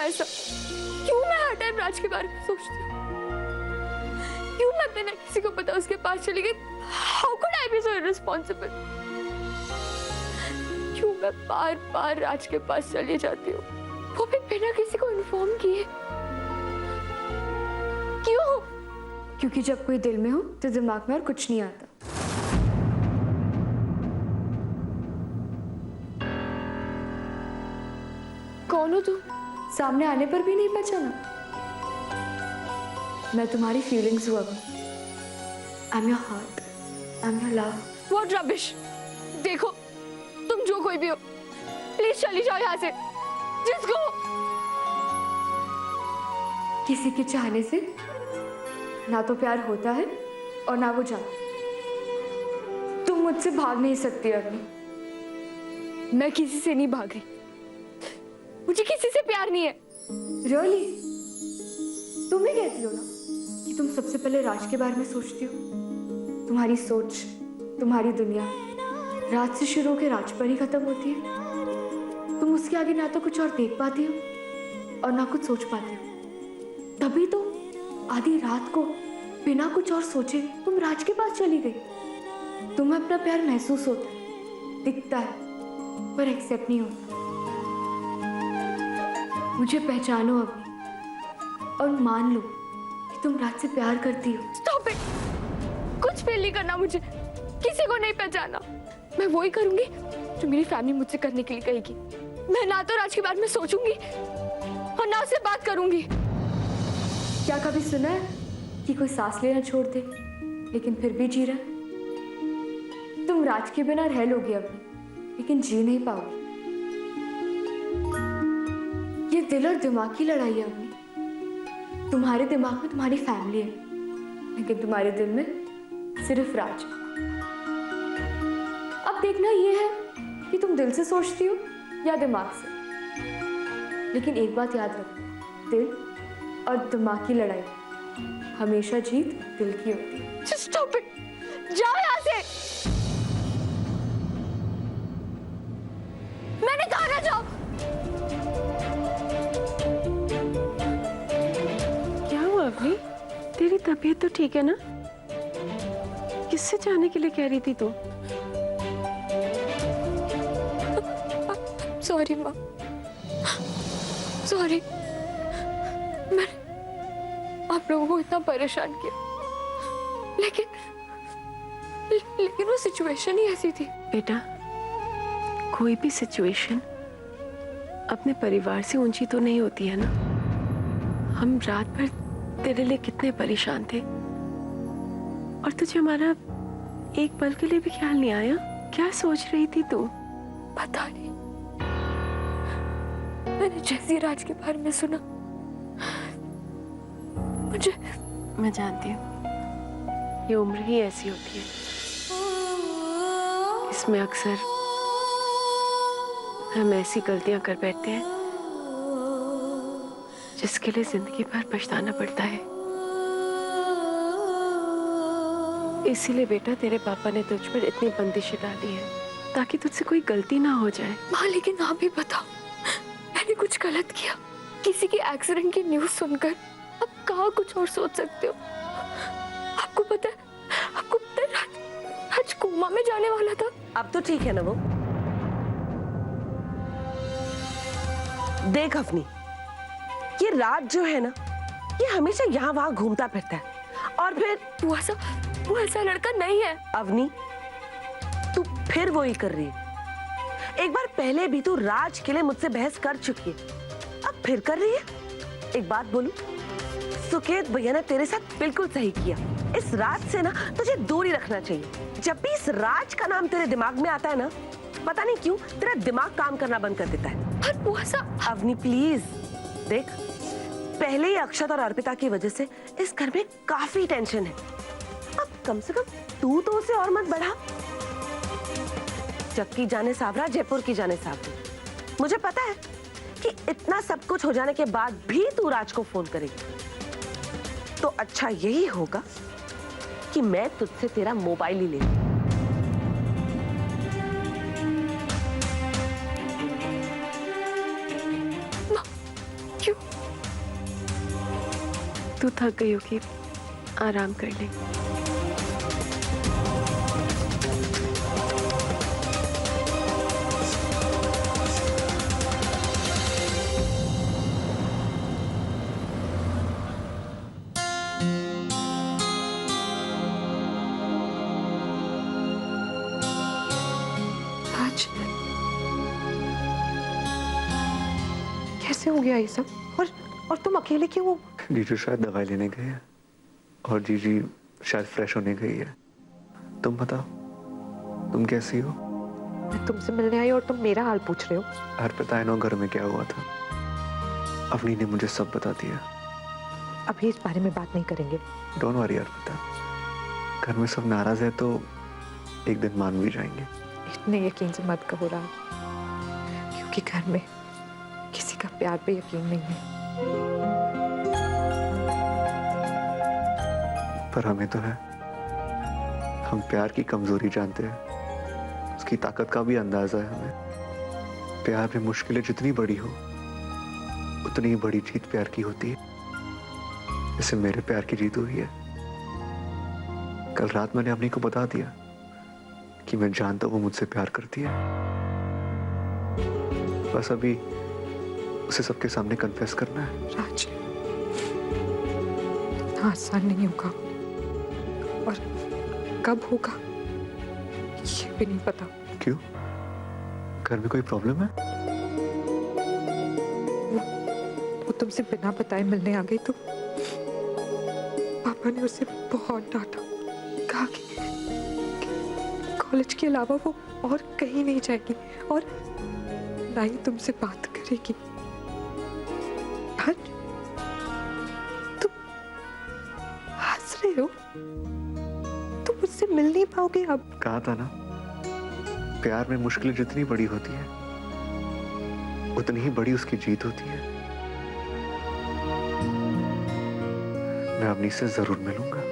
ऐसा? क्यों मैं हर टाइम राज के बारे में सोचती हूँ? क्यों मैं बिना किसी को पता उसके पास चली गई? How could I be so irresponsible? क्यों मैं बार बार राज के पास चली जाती हूँ, वो भी बिना किसी को इन्फॉर्म किए? क्यों? क्योंकि जब कोई दिल में हो तो दिमाग में और कुछ नहीं आता। कौन हो तुम? सामने आने पर भी नहीं पहचाना? मैं तुम्हारी फीलिंग्स हुआ। I am your heart, I am your love. What rubbish! देखो, तुम जो कोई भी हो, प्लीज चली जाओ यहाँ से। जिसको किसी के चाहने से ना तो प्यार होता है और ना वो जाता। तुम मुझसे भाग नहीं सकती अग्नि। मैं किसी से नहीं भाग रही, मुझे किसी से प्यार नहीं है। रियली? तुम ही कहती हो ना कि तुम सबसे पहले राज के बारे में सोचती हो। तुम्हारी सोच, तुम्हारी दुनिया राज से शुरू होकर राज पर ही खत्म होती है। तुम उसके आगे ना तो कुछ और देख पाती हो और ना कुछ सोच पाती हो। तभी तो आधी रात को बिना कुछ और सोचे तुम राज के पास चली गई। तुम्हें अपना प्यार महसूस होता है, दिखता है, पर एक्सेप्ट नहीं होता। मुझे पहचानो अभी और मान लो कि तुम राज से प्यार करती हो। Stop it! कुछ फील नहीं करना मुझे, किसी को नहीं पहचाना। मैं वही करूंगी जो मेरी फैमिली मुझसे करने के लिए कहेगी। मैं ना तो राज के बारे में सोचूंगी और ना उससे बात करूंगी। क्या कभी सुना है कि कोई सांस लेना छोड़ दे लेकिन फिर भी जी रहा है? तुम राज के बिना रह लोगी अभी, लेकिन जी नहीं पाओगी। ये दिल और दिमाग की लड़ाई है अभी। तुम्हारे दिमाग में तुम्हारी फैमिली है, लेकिन तुम्हारे दिल में सिर्फ राज। अब देखना ये है कि तुम दिल से सोचती हो या दिमाग से। लेकिन एक बात याद रखो, दिल और दिमाग की लड़ाई हमेशा जीत दिल की होती है। Just stop it! जाओ यहाँ से! मैंने कहा ना जाओ। क्या हुआ अवनी? तेरी तबीयत तो ठीक है ना? किससे जाने के लिए कह रही थी तू? सॉरी माँ, सॉरी। मैंने आप लोगों को इतना परेशान किया, लेकिन वो सिचुएशन ही ऐसी थी। बेटा, कोई भी सिचुएशन अपने परिवार से ऊंची तो नहीं होती है ना। हम रात भर तेरे लिए कितने परेशान थे और तुझे हमारा एक पल के लिए भी ख्याल नहीं आया? क्या सोच रही थी तू? पता नहीं, मैंने जैसे राज के बारे में सुना, मैं जानती हूँ, ये उम्र ही ऐसी होती है। इसमें अक्सर हम ऐसी गलतियां कर बैठते हैं जिसके लिए जिंदगी भर पछताना पड़ता है। इसीलिए बेटा तेरे पापा ने तुझ पर इतनी बंदिशें डाली है ताकि तुझसे कोई गलती ना हो जाए। माँ, लेकिन आप भी बताओ, मैंने कुछ गलत किया? किसी के एक्सीडेंट की न्यूज़ सुनकर आप कहाँ कुछ और सोच सकते हो? आपको पता है राज कोमा में जाने वाला था। अब तो ठीक है ना वो? देख अवनी, ये राज जो है ना, ये हमेशा यहाँ वहां घूमता फिरता है और फिर वो ऐसा लड़का नहीं है। अवनी, तू फिर वो ही कर रही है। एक बार पहले भी तू राज के लिए मुझसे बहस कर चुकी है, अब फिर कर रही है। एक बात बोलूं, सुकेत भैया ने तेरे साथ बिल्कुल सही किया। इस राज से ना तुझे दूरी रखना चाहिए। जब भी इस राज का नाम तेरे दिमाग में आता है ना, पता नहीं क्यों तेरा दिमाग काम करना बंद कर देता है। पर वो ऐसा... अवनी प्लीज देख, पहले ही अक्षत और अर्पिता की वजह से इस घर में काफी टेंशन है। अब कम से कम तू तो उसे और मत बढ़ा। जग की जाने सावरा, जयपुर की जाने सावरी। मुझे पता है कि इतना सब कुछ हो जाने के बाद भी तू राज को फोन करेगी, तो अच्छा यही होगा कि मैं तुझसे तेरा मोबाइल ही ले लूं। क्यों? तू थक गई होगी, आराम कर ले। राज, कैसे हो गया ये सब? और तुम अकेले क्यों हो? जीजू शायद दवाई लेने गए हैं और जीजी शायद फ्रेश होने गई है। तुम बताओ, तुम कैसी हो? मैं तुमसे मिलने आई और तुम मेरा हाल पूछ रहे हो? अर्पिता, आई नो घर में क्या हुआ था। अवनी ने मुझे सब बता दिया। अभी इस बारे में बात नहीं करेंगे। डोंट वरी अर्पिता, घर में सब नाराज है तो एक दिन मान भी जाएंगे। इतने यकीन से मत कहो राज, क्योंकि घर में किसी का प्यार पे यकीन नहीं है। पर हमें तो है। हम प्यार की कमजोरी जानते हैं, उसकी ताकत का भी अंदाजा है हमें। प्यार में मुश्किलें जितनी बड़ी हो उतनी ही बड़ी जीत प्यार की होती है। जैसे मेरे प्यार की जीत हुई है। कल रात मैंने अपनी को बता दिया कि मैं जानता हूं वो मुझसे प्यार करती है। बस अभी उसे सबके सामने कन्फेस करना है। राज, इतना आसान नहीं होगा, और कब होगा ये भी नहीं पता। क्यों? घर में कोई प्रॉब्लम है? वो तुमसे बिना बताए मिलने आ गई तो पापा ने उसे बहुत डांटा। कहा कि कॉलेज के अलावा वो और कहीं नहीं जाएगी और ना ही तुमसे बात करेगी। तुम हंस रहे हो? तुम मुझसे मिल नहीं पाओगे अब। कहा था ना, प्यार में मुश्किलें जितनी बड़ी होती है उतनी ही बड़ी उसकी जीत होती है। मैं अवनी से जरूर मिलूंगा।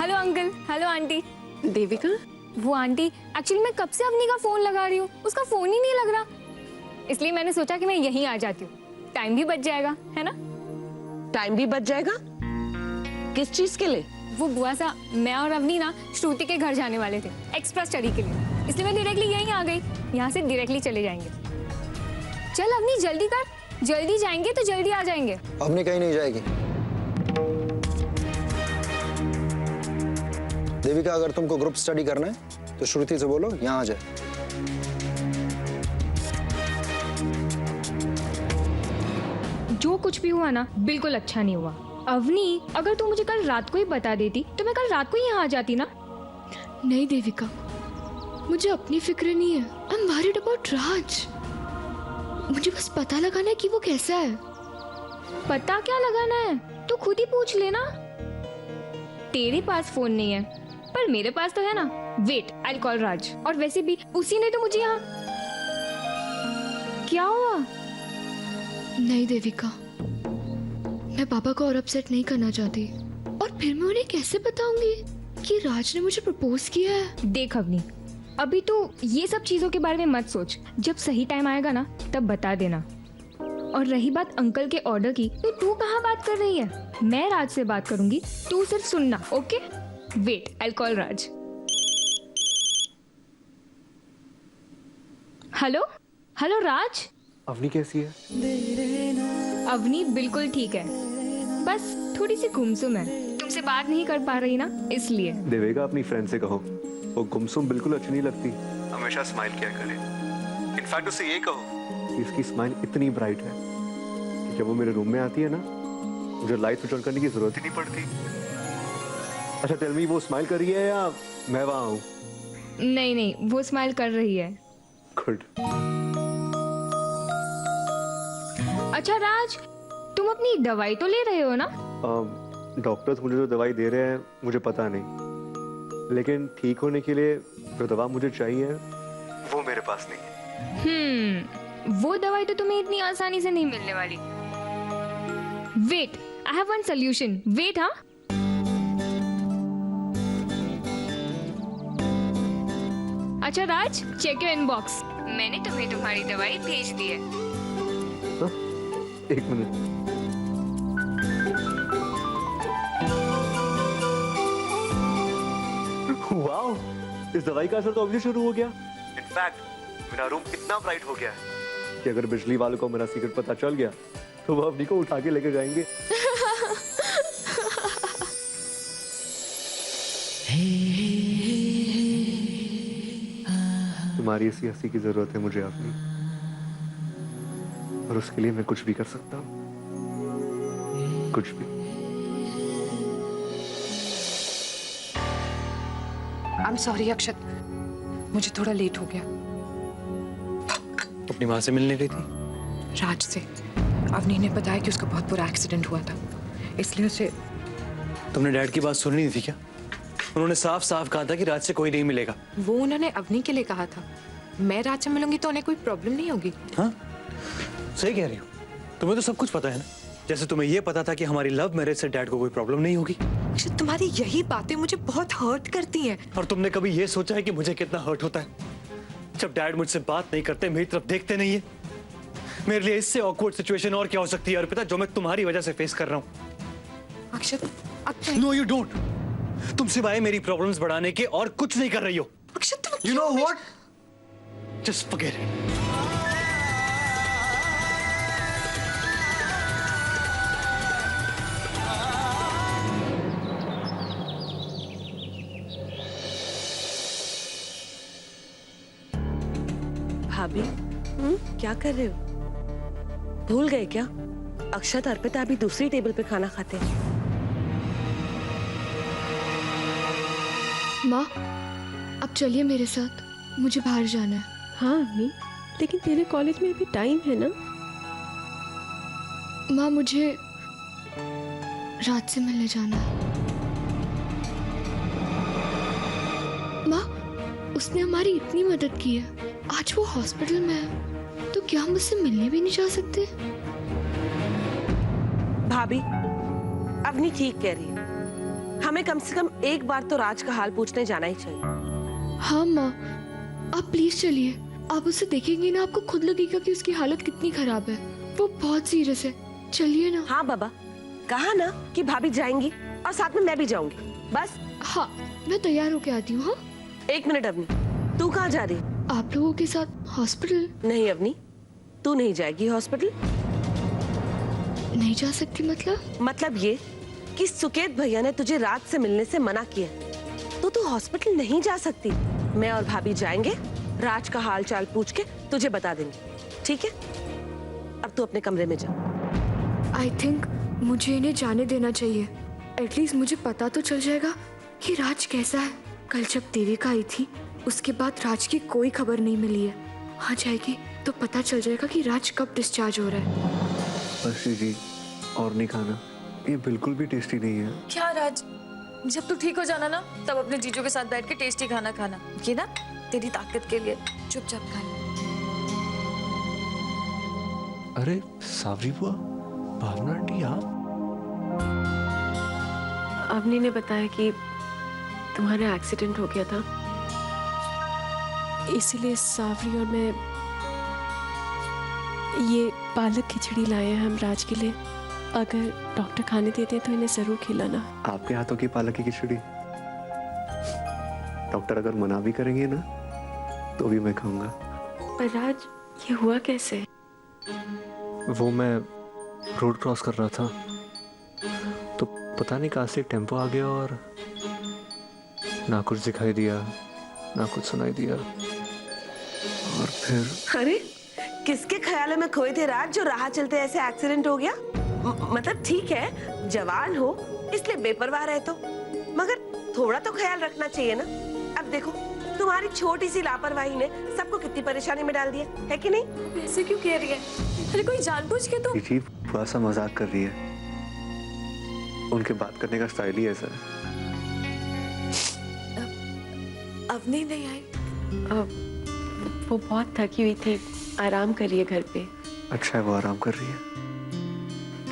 Hello uncle, hello aunty. Devika, वो आंटी, एक्चुअली मैं कब से अवनी का फोन लगा रही हूँ, उसका फोन ही नहीं लग रहा, इसलिए मैंने सोचा कि मैं यहीं आ जाती हूँ, टाइम भी बच जाएगा, है ना? टाइम भी बच जाएगा? किस चीज के लिए? वो बुआ सा, मैं और अवनी ना श्रुति के घर जाने वाले थे एक्स्ट्रा स्टडी के लिए, इसलिए मैं डायरेक्टली यहीं आ गई। यहाँ से डायरेक्टली चले जाएंगे। चल अवनी जल्दी कर, जल्दी जाएंगे तो जल्दी आ जाएंगे। अवनी कहीं नहीं जाएगी। देविका, अगर तुमको ग्रुप स्टडी करना है तो श्रुति से बोलो यहाँ आ जाए। जो कुछ भी हुआ ना, बिल्कुल अच्छा नहीं हुआ। अवनी, अगर तू मुझे कल रात को ही बता देती तो मैं कल रात को ही यहाँ आ जाती ना। नहीं देविका, मुझे अपनी फिक्र नहीं है। आई एम वरीड अबाउट राज। मुझे बस पता लगाना है कि वो कैसा है। पता क्या लगाना है, तू खुद ही पूछ लेना। तेरे पास फोन नहीं है, पर मेरे पास तो है ना। वेट, आई कॉल राज। और वैसे भी उसी ने तो मुझे यहाँ। क्या हुआ? नहीं देविका, मैं पापा को और अपसेट नहीं करना चाहती, और फिर मैं उन्हें कैसे बताऊंगी कि राज ने मुझे प्रपोज किया है। देख अवनी, अभी तू ये सब चीजों के बारे में मत सोच। जब सही टाइम आएगा ना, तब बता देना। और रही बात अंकल के ऑर्डर की, तो तू कहाँ बात कर रही है? मैं राज से बात करूंगी, तू सिर्फ सुनना, okay? Wait, I call Raj. Hello, hello Raj. Avni कैसी है? अवनी बिल्कुल ठीक है, बस थोड़ी सी गुमसुम है। तुमसे बात नहीं कर पा रही ना, इसलिए। देवेगा, अपनी फ्रेंड से कहो वो गुमसुम बिल्कुल अच्छी नहीं लगती, हमेशा स्माइल किया करे। इनफैक्ट उससे ये कहो कि इसकी स्माइल इतनी ब्राइट है कि जब वो मेरे रूम में आती है ना, मुझे लाइट स्विच ऑन करने की जरूरत ही नहीं पड़ती। अच्छा टेल मी, वो स्माइल कर रही है या मैं वहां हूँ? नहीं नहीं, वो स्माइल कर रही है। गुड। अच्छा राज, तुम अपनी दवाई तो ले रहे हो ना? डॉक्टर्स मुझे जो दवाई दे रहे हैं मुझे पता नहीं, लेकिन ठीक होने के लिए जो दवा मुझे चाहिए वो मेरे पास नहीं है। वो दवाई तो तुम्हें इतनी आसानी से नहीं मिलने वाली। Wait, I have one solution. Wait. हाँ, अच्छा राज, चेक योर इनबॉक्स। मैंने तुम्हें तुम्हारी दवाई भेज दी है। एक मिनट। वाओ, इस दवाई का असर तो अभी शुरू हो गया। इनफैक्ट मेरा रूम कितना ब्राइट हो गया है कि अगर बिजली वालों को मेरा सीक्रेट पता चल गया तो वो अपनी को उठा के लेके जाएंगे। तुम्हारी इसी हंसी की जरूरत है मुझे अपनी, और उसके लिए मैं कुछ भी कर सकता हूँ, कुछ भी। आई एम सॉरी अक्षत, मुझे थोड़ा लेट हो गया। अपनी माँ से मिलने गई थी? राज से। अवनी ने बताया कि उसका बहुत बुरा एक्सीडेंट हुआ था, इसलिए उसे। तुमने डैड की बात सुनी नहीं थी क्या? उन्होंने साफ साफ कहा था कि राज से कोई नहीं मिलेगा। वो उन्होंने अवनी के लिए कहा था। मैं राज से मिलूंगी तो उन्हें कोई प्रॉब्लम नहीं होगी। हाँ, सही कह रही हो। तुम्हें तो सब कुछ पता है ना, जैसे तुम्हें ये पता था कि हमारी लव मैरिज से डैड को कोई प्रॉब्लम नहीं होगी। अक्षत, तुम्हारी यही बातें मुझे बहुत हर्ट करती हैं। और तुमने कभी ये सोचा है कि मुझे कितना हर्ट होता है जब डैड मुझसे बात नहीं करते, मेरी तरफ देखते नहीं है? मेरे लिए इससे ऑकवर्ड सिचुएशन और क्या हो सकती है अर्पिता, जो मैं तुम्हारी वजह से फेस कर रहा हूँ। अक्षत, अब नो यू डोंट। तुम सिवाय मेरी प्रॉब्लम्स बढ़ाने के और कुछ नहीं कर रही हो। अक्षत, तुम you know what, just forget it. भाभी, क्या कर रहे हो? भूल गए क्या? अक्षत अर्पिता अभी दूसरी टेबल पे खाना खाते हैं। माँ, अब चलिए मेरे साथ, मुझे बाहर जाना है। हाँ अम्मी, लेकिन तेरे कॉलेज में अभी टाइम है ना। माँ, मुझे रात से मिलने जाना है। माँ, उसने हमारी इतनी मदद की है, आज वो हॉस्पिटल में है, तो क्या हम उससे मिलने भी नहीं जा सकते? भाभी, अवनी ठीक कह रही है। हमें कम से कम एक बार तो राज का हाल पूछने जाना ही चाहिए। हाँ माँ, आप प्लीज चलिए। आप उसे देखेंगे ना, आपको खुद लगेगा कि उसकी हालत कितनी खराब है। वो बहुत सीरियस है, चलिए ना। हाँ बाबा, कहा ना कि भाभी जाएंगी और साथ में मैं भी जाऊंगी। बस। हाँ, मैं तैयार होके आती हूँ। हाँ, एक मिनट अवनी, तू कहाँ जा रही? आप लोगों के साथ हॉस्पिटल। नहीं अवनी, तू नहीं जाएगी हॉस्पिटल। नहीं जा सकती मतलब ये कि सुकेत भैया ने तुझे रात से मिलने से मना किया, तो तू हॉस्पिटल नहीं जा सकती। मैं और भाभी जाएंगे, राज का हाल चाल पूछ के तुझे बता देंगे, ठीक है? अब तू अपने कमरे में जा। आई थिंक मुझे इन्हें जाने देना चाहिए। एटलीस्ट मुझे पता तो चल जाएगा कि राज कैसा है। कल जब देविका आई थी, उसके बाद राज की कोई खबर नहीं मिली है। आ जाएगी तो पता चल जाएगा कि राज कब डिस्चार्ज हो रहा है। अर्शी जी, और नहीं खाना, ये बिल्कुल भी टेस्टी नहीं है। क्या राज, जब तू ठीक हो जाना ना, तब अपने जीजू के साथ बैठ के टेस्टी खाना खाना, ये ना तेरी ताकत के लिए। चुपचाप खाना। अरे सावरी बुआ, भावना आंटी आप? अवनी ने बताया कि तुम्हारा एक्सीडेंट हो गया था, इसीलिए सावरी और मैं ये पालक खिचड़ी लाए हैं हम राज के लिए। अगर डॉक्टर खाने देते हैं तो इन्हें जरूर खिलाना। आपके हाथों की पालक की खिचड़ी डॉक्टर अगर मना भी करेंगे ना तो भी मैं खाऊंगा। पर राज, ये हुआ कैसे? वो मैं रोड क्रॉस कर रहा था तो पता नहीं कहाँ से टेम्पो आ गया और ना कुछ दिखाई दिया ना कुछ सुनाई दिया, और फिर। अरे किसके ख्यालों में खोए थे राज, जो राह चलते ऐसे एक्सीडेंट हो गया? मतलब ठीक है, जवान हो इसलिए बेपरवाह रहे तो, मगर थोड़ा तो ख्याल रखना चाहिए ना। अब देखो, तुम्हारी छोटी सी लापरवाही ने सबको कितनी परेशानी में डाल दिया है कि नहीं? ऐसे क्यों कह रही है? अरे कोई जानबूझ के तो। जी थोड़ा सा मजाक कर रही है, उनके बात करने का स्टाइल ही ऐसा है। अवनी नहीं आई? वो बहुत थकी हुई थी, आराम करिए घर पे। अच्छा है वो आराम कर रही है,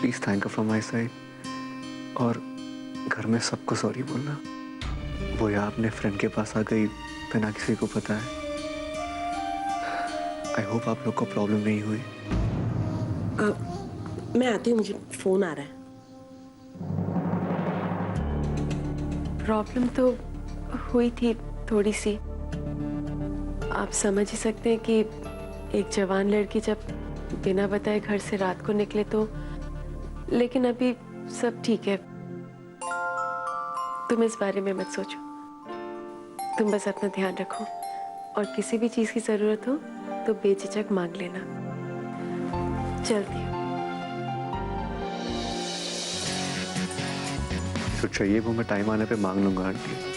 please thank from my side, और घर में सबको सॉरी बोलना। वो या अपने फ्रेंड के पास आ गई बिना किसी को पता है। आई होप आप लोग को प्रॉब्लम नहीं हुई। मैं आती हूँ, मुझे फोन आ रहा है। प्रॉब्लम तो हुई थी थोड़ी सी। आप समझ ही सकते हैं कि एक जवान लड़की जब बिना बताए घर से रात को निकले तो, लेकिन अभी सब ठीक है। तुम इस बारे में मत सोचो, तुम बस अपना ध्यान रखो, और किसी भी चीज की जरूरत हो तो बेझिझक मांग लेना। चलती हूँ। जो चाहिए वो मैं टाइम आने पे मांग लूंगा आंटी।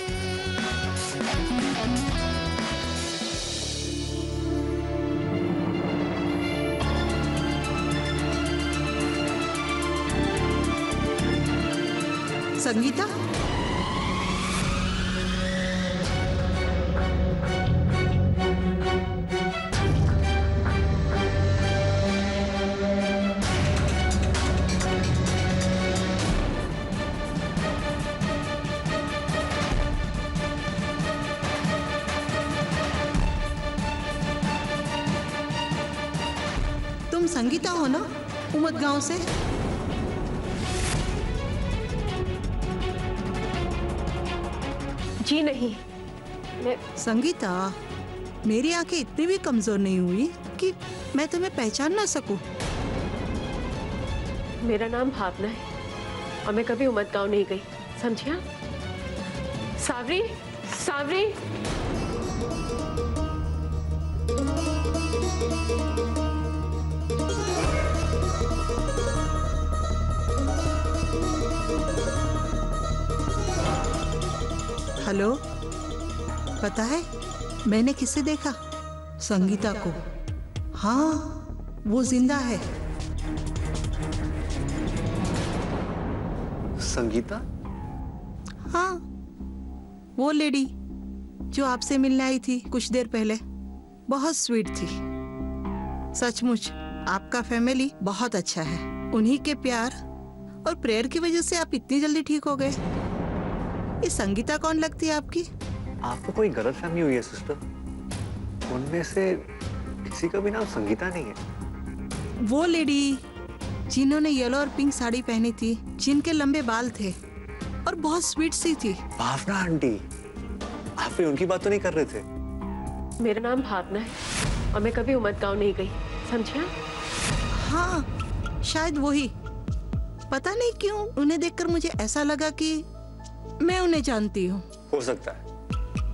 संगीता, तुम संगीता हो ना, उमद गांव से? जी नहीं, मैं संगीता, मेरी आंखें इतनी भी कमजोर नहीं हुई कि मैं तुम्हें पहचान ना सकूं। मेरा नाम भावना है और मैं कभी उमद गांव नहीं गई, समझिया? सावरी, सावरी। हेलो, पता है मैंने किसे देखा? संगीता को। हाँ, वो जिंदा है। संगीता? हाँ, वो लेडी जो आपसे मिलने आई थी कुछ देर पहले, बहुत स्वीट थी। सचमुच आपका फैमिली बहुत अच्छा है। उन्हीं के प्यार और प्रेयर की वजह से आप इतनी जल्दी ठीक हो गए। ये संगीता कौन लगती है आपकी? आपको कोई गलतफहमी हुई है सिस्टर। उनमें से किसी का भी नाम संगीता नहीं है। वो लेडी जिन्होंने येलो और पिंक साड़ी पहनी थी, जिनके लंबे बाल थे और बहुत स्वीट सी थी। भावना आंटी, आप भी उनकी बात तो नहीं कर रहे थे? मेरा नाम भावना है और मैं कभी उमद गांव नहीं गई, समझिया? हाँ, शायद वही। पता नहीं क्यों उन्हें देखकर मुझे ऐसा लगा कि मैं उन्हें जानती हूँ। हो सकता है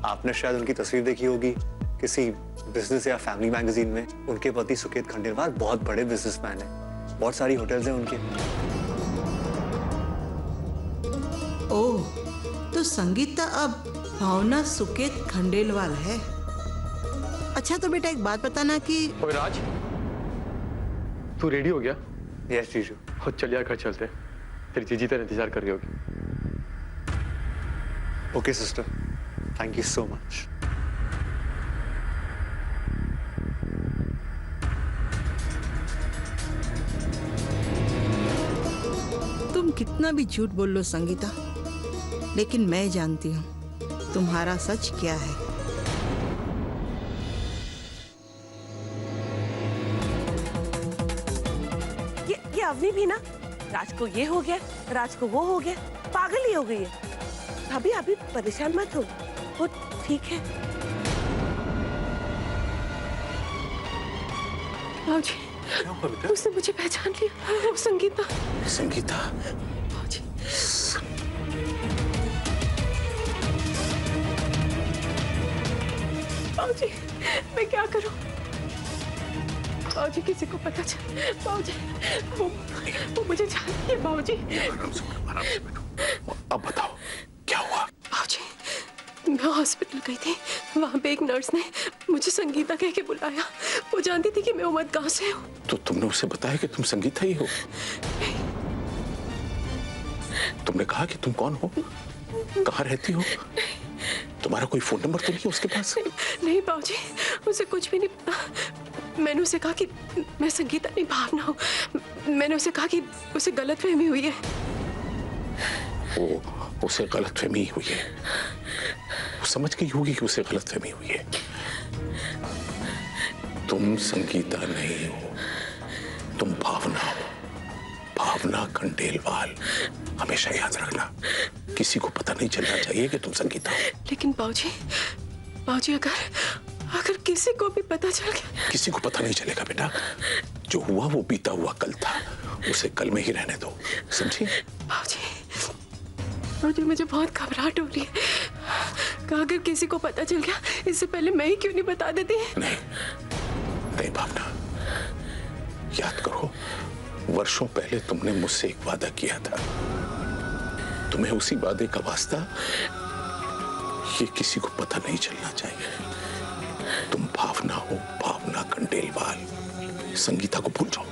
आपने शायद उनकी तस्वीर देखी होगी किसी बिजनेस या फैमिली मैगजीन में। उनके पति सुकेत खंडेलवाल बहुत बड़े बिजनेसमैन हैं, बहुत सारी होटल्स हैं उनके। ओह, तो संगीता अब भावना सुकेत खंडेलवाल है। अच्छा तो बेटा एक बात बताना कि ओए राज, तू रेडी हो गया? यस जीजू। हो चल यार, घर चलते हैं। तेरी जीजी तेरा इंतजार कर रही होगी। Okay sister, thank you so much. तुम कितना भी झूठ बोल लो संगीता, लेकिन मैं जानती हूँ तुम्हारा सच क्या है। ये अवनी भी ना, राज को ये हो गया, राज को वो हो गया, पागल ही हो गई है। भाभी अभी परेशान मत हो, वो ठीक है। भाजी, उसने मुझे पहचान लिया। वो संगीता। संगीता? भाजी, भाजी, मैं क्या करूं? भाजी, किसी को पता चल, भाजी, वो मुझे जानती है। भाजी, आराम से बैठो। अब बताओ क्या हुआ? भाजी, मैं हॉस्पिटल गई थी, वहां पे एक नर्स ने मुझे संगीता कह के बुलाया। वो जानती थी कि मैं उमद गांव से हूँ। तो तुमने उसे बताया कि तुम संगीता ही हो? तुमने कहा कि तुम कौन हो, कहाँ रहती हो? तुम्हारा कोई फोन नंबर तो नहीं है उसके पास? नहीं बाबूजी, उसे कुछ भी नहीं पता। मैंने उसे कहा कि मैं संगीता नहीं, भावना हूँ। मैंने उसे कहा कि उसे गलतफहमी हुई है। उसे गलतफहमी हुई है। वो समझ गई होगी कि उसे गलतफहमी हुई है। तुम संगीता नहीं हो, तुम भावना हो, भावना खंडेलवाल। हमेशा याद रखना, किसी को पता नहीं चलना चाहिए कि तुम संगीता हो। लेकिन बाबूजी अगर किसी को भी पता चल गया। किसी को पता नहीं चलेगा बेटा। जो हुआ वो बीता हुआ कल था, उसे कल में ही रहने दो, समझी? बाबूजी मुझे बहुत घबराहट हो रही है। कहा अगर किसी को पता चल गया, इससे पहले मैं ही क्यों नहीं बता देती? नहीं भावना, याद करो वर्षों पहले तुमने मुझसे एक वादा किया था। तुम्हें उसी वादे का वास्ता ये किसी को पता नहीं चलना चाहिए। तुम भावना हो, भावना खंडेलवाल। संगीता को भूल जाओ।